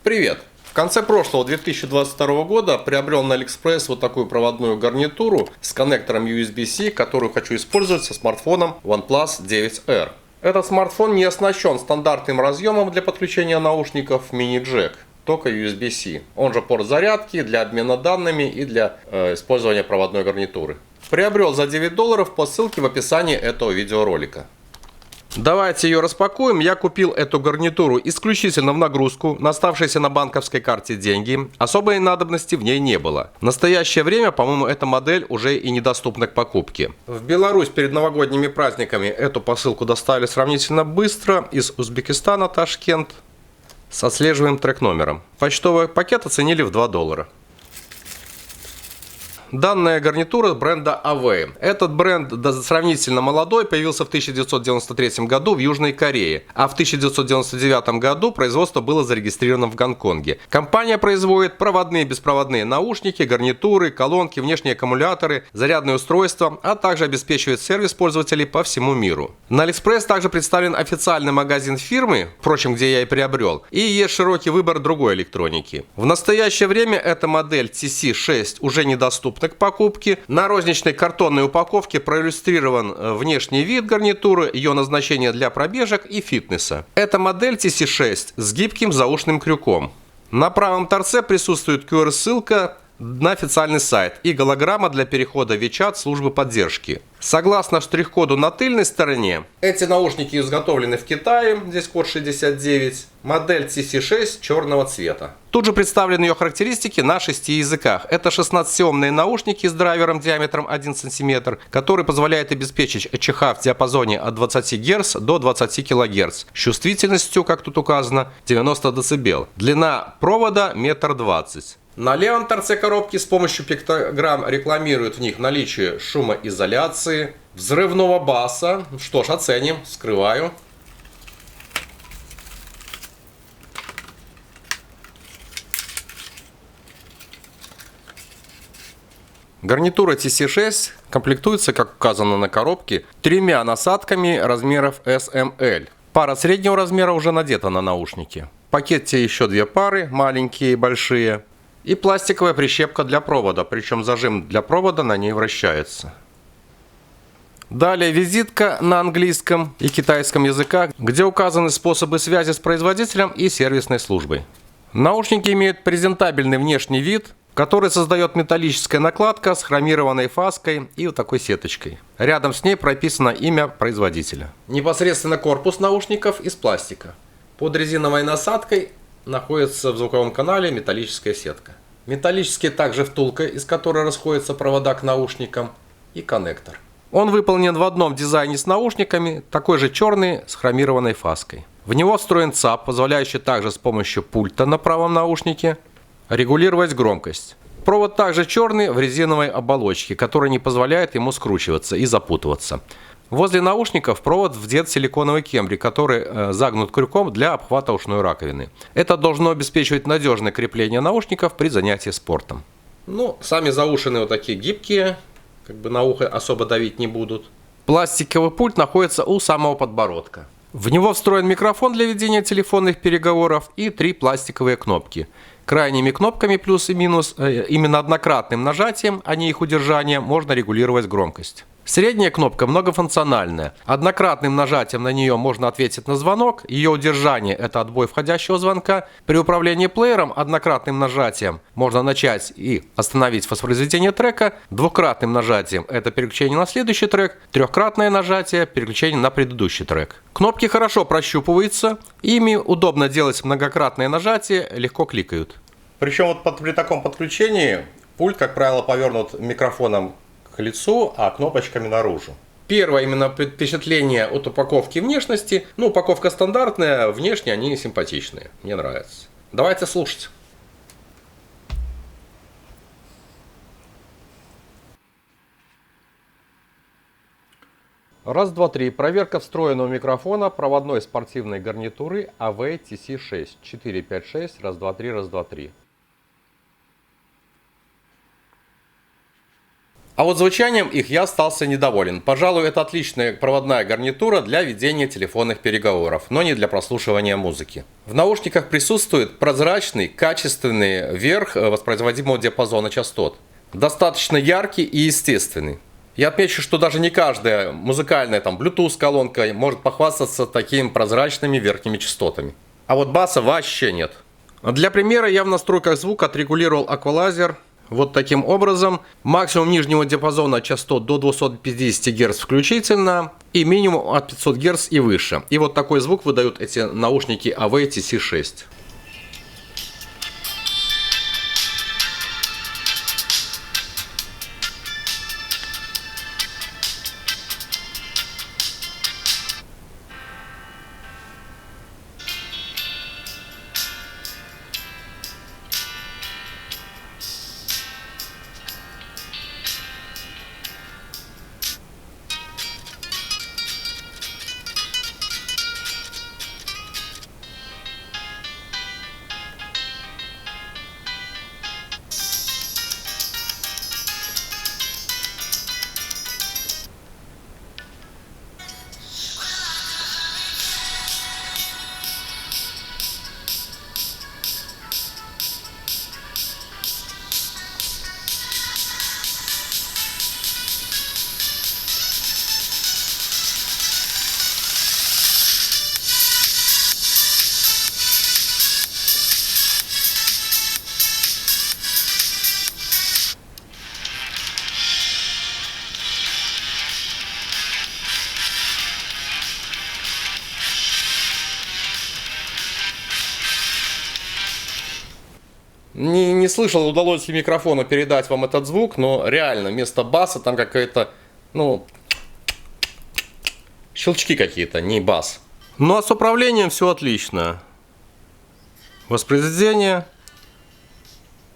Привет! В конце прошлого 2022 года приобрел на AliExpress вот такую проводную гарнитуру с коннектором USB-C, которую хочу использовать со смартфоном OnePlus 9R. Этот смартфон не оснащен стандартным разъемом для подключения наушников mini-jack, только USB-C. Он же порт зарядки для обмена данными и для использования проводной гарнитуры. Приобрел за $9 по ссылке в описании этого видеоролика. Давайте ее распакуем. Я купил эту гарнитуру исключительно в нагрузку на оставшиеся на банковской карте деньги. Особой надобности в ней не было. В настоящее время, по-моему, эта модель уже и недоступна к покупке. В Беларусь перед новогодними праздниками эту посылку доставили сравнительно быстро из Узбекистана, Ташкент, с отслеживаемым трек-номером. Почтовый пакет оценили в $2. Данная гарнитура бренда Away. Этот бренд сравнительно молодой, появился в 1993 году в Южной Корее, а в 1999 году производство было зарегистрировано в Гонконге. Компания производит проводные и беспроводные наушники, гарнитуры, колонки, внешние аккумуляторы, зарядные устройства, а также обеспечивает сервис пользователей по всему миру. На AliExpress также представлен официальный магазин фирмы, впрочем, где я и приобрел, и есть широкий выбор другой электроники. В настоящее время эта модель TC6 уже недоступна к покупке. На розничной картонной упаковке проиллюстрирован внешний вид гарнитуры, ее назначение для пробежек и фитнеса. Это модель TC6 с гибким заушным крюком. На правом торце присутствует QR-ссылка на официальный сайт и голограмма для перехода в WeChat службы поддержки. Согласно штрих-коду на тыльной стороне, эти наушники изготовлены в Китае, здесь код 69, модель TC6 черного цвета. Тут же представлены ее характеристики на 6 языках. Это 16-съемные наушники с драйвером диаметром 1 см, который позволяет обеспечить ЭЧХ в диапазоне от 20 Гц до 20 кГц, с чувствительностью, как тут указано, 90 дБ. Длина провода 1,20 м. На левом торце коробки с помощью пиктограмм рекламируют в них наличие шумоизоляции, взрывного баса. Что ж, оценим. Скрываю. Гарнитура TC6 комплектуется, как указано на коробке, 3 насадками размеров SML. Пара среднего размера уже надета на наушники. В пакете еще 2 пары, маленькие и большие. И пластиковая прищепка для провода, причем зажим для провода на ней вращается. Далее визитка на английском и китайском языках, где указаны способы связи с производителем и сервисной службой. Наушники имеют презентабельный внешний вид, который создает металлическая накладка с хромированной фаской и вот такой сеточкой. Рядом с ней прописано имя производителя. Непосредственно корпус наушников из пластика. Под резиновой насадкой находится в звуковом канале металлическая сетка. Металлическая также втулка, из которой расходятся провода к наушникам, и коннектор. Он выполнен в одном дизайне с наушниками, такой же черный с хромированной фаской. В него встроен ЦАП, позволяющий также с помощью пульта на правом наушнике регулировать громкость. Провод также черный в резиновой оболочке, которая не позволяет ему скручиваться и запутываться. Возле наушников провод вдет силиконовый кембрий, который загнут крюком для обхвата ушной раковины. Это должно обеспечивать надежное крепление наушников при занятии спортом. Сами заушины вот такие гибкие, как бы на ухо особо давить не будут. Пластиковый пульт находится у самого подбородка. В него встроен микрофон для ведения телефонных переговоров и 3 пластиковые кнопки. Крайними кнопками плюс и минус, именно однократным нажатием, а не их удержанием, можно регулировать громкость. Средняя кнопка многофункциональная. Однократным нажатием на нее можно ответить на звонок. Ее удержание – это отбой входящего звонка. При управлении плеером однократным нажатием можно начать и остановить воспроизведение трека. Двукратным нажатием – это переключение на следующий трек. Трехкратное нажатие – переключение на предыдущий трек. Кнопки хорошо прощупываются. Ими удобно делать многократное нажатие, легко кликают. Причем при таком подключении пульт, как правило, повернут микрофоном к лицу, а кнопочками наружу. Первое именно впечатление от упаковки внешности. Упаковка стандартная, внешне они симпатичные. Мне нравится. Давайте слушать. Раз, два, три. Проверка встроенного микрофона проводной спортивной гарнитуры Away TC6. 4, 5, 6. Раз, два, три, раз, два, три. А вот звучанием их я остался недоволен. Пожалуй, это отличная проводная гарнитура для ведения телефонных переговоров, но не для прослушивания музыки. В наушниках присутствует прозрачный, качественный верх воспроизводимого диапазона частот. Достаточно яркий и естественный. Я отмечу, что даже не каждая музыкальная Bluetooth-колонка может похвастаться такими прозрачными верхними частотами. А вот баса вообще нет. Для примера я в настройках звука отрегулировал эквалайзер вот таким образом. Максимум нижнего диапазона частот до 250 Гц включительно и минимум от 500 Гц и выше. И вот такой звук выдают эти наушники AV TC6. Не слышал, удалось ли микрофону передать вам этот звук, но реально вместо баса там какая-то, щелчки какие-то, не бас. Ну а с управлением все отлично. Воспроизведение,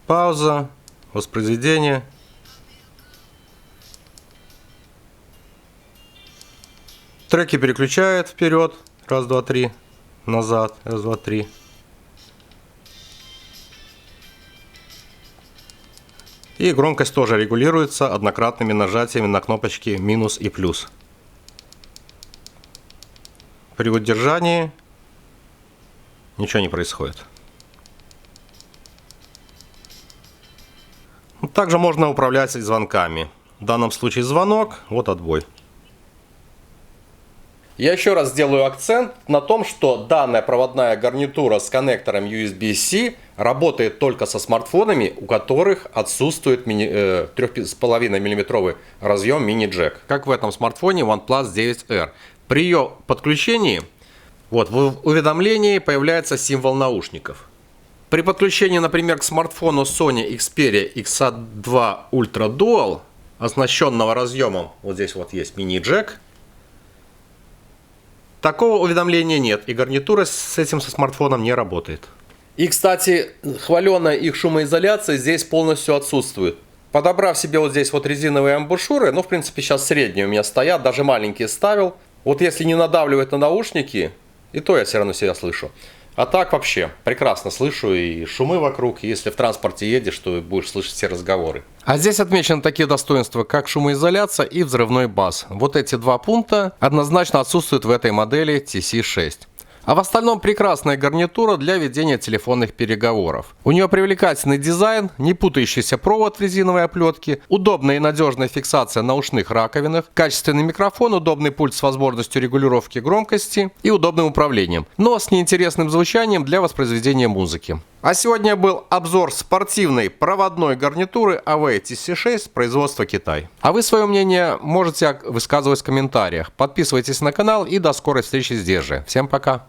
пауза, воспроизведение. Треки переключает вперед, раз, два, три, назад, раз, два, три. И громкость тоже регулируется однократными нажатиями на кнопочки минус и плюс. При удержании ничего не происходит. Также можно управлять и звонками. В данном случае звонок, вот отбой. Я еще раз сделаю акцент на том, что данная проводная гарнитура с коннектором USB-C работает только со смартфонами, у которых отсутствует 3,5 мм разъем мини-джек. Как в этом смартфоне OnePlus 9R. При ее подключении, в уведомлении появляется символ наушников. При подключении, например, к смартфону Sony Xperia XA2 Ultra Dual, оснащенного разъемом, вот здесь вот есть мини-джек, такого уведомления нет, и гарнитура с этим смартфоном не работает. И, кстати, хваленая их шумоизоляция здесь полностью отсутствует. Подобрав себе вот здесь вот резиновые амбушюры, в принципе, сейчас средние у меня стоят, даже маленькие ставил. Вот если не надавливать на наушники, и то я все равно себя слышу. А так вообще прекрасно слышу и шумы вокруг, и если в транспорте едешь, то будешь слышать все разговоры. А здесь отмечены такие достоинства, как шумоизоляция и взрывной бас. Вот эти два пункта однозначно отсутствуют в этой модели TC6. А в остальном прекрасная гарнитура для ведения телефонных переговоров. У нее привлекательный дизайн, не путающийся провод в резиновой оплетке, удобная и надежная фиксация на ушных раковинах, качественный микрофон, удобный пульт с возможностью регулировки громкости и удобным управлением, но с неинтересным звучанием для воспроизведения музыки. А сегодня был обзор спортивной проводной гарнитуры AV TC6 производства Китай. А вы свое мнение можете высказывать в комментариях. Подписывайтесь на канал и до скорой встречи здесь же. Всем пока!